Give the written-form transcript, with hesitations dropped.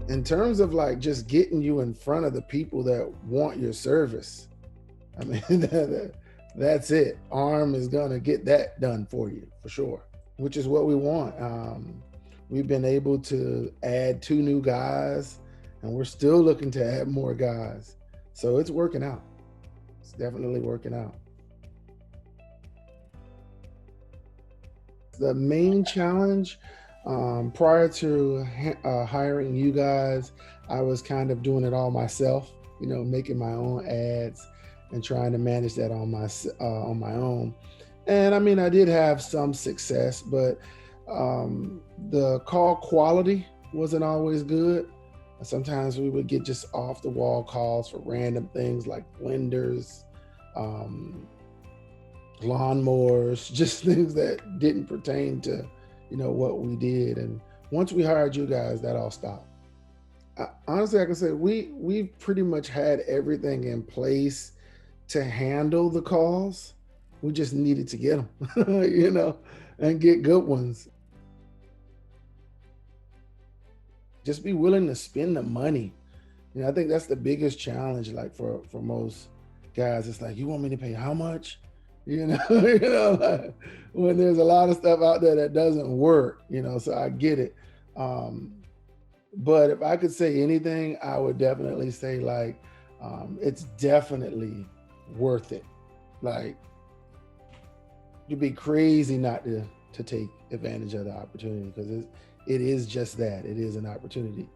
In terms of like just getting you in front of the people that want your service, I mean, that's it. ARM is going to get that done for you for sure, which is what we want. We've been able to add 2 new guys, and we're still looking to add more guys. So it's working out. It's definitely working out. The main challenge prior to hiring you guys, I was kind of doing it all myself, making my own ads and trying to manage that on my own. And I mean, I did have some success, but the call quality wasn't always good. Sometimes we would get just off the wall calls for random things like blenders, um, lawnmowers, just things that didn't pertain to, what we did. And once we hired you guys, that all stopped. Honestly, I can say we've pretty much had everything in place to handle the calls. We just needed to get them, and get good ones. Just be willing to spend the money. I think that's the biggest challenge. Like for most guys, it's like, you want me to pay how much? Like, when there's a lot of stuff out there that doesn't work. So I get it. Um, but if I could say anything, I would definitely say like, it's definitely worth it. Like, you'd be crazy not to take advantage of the opportunity, because it is just that. It is an opportunity.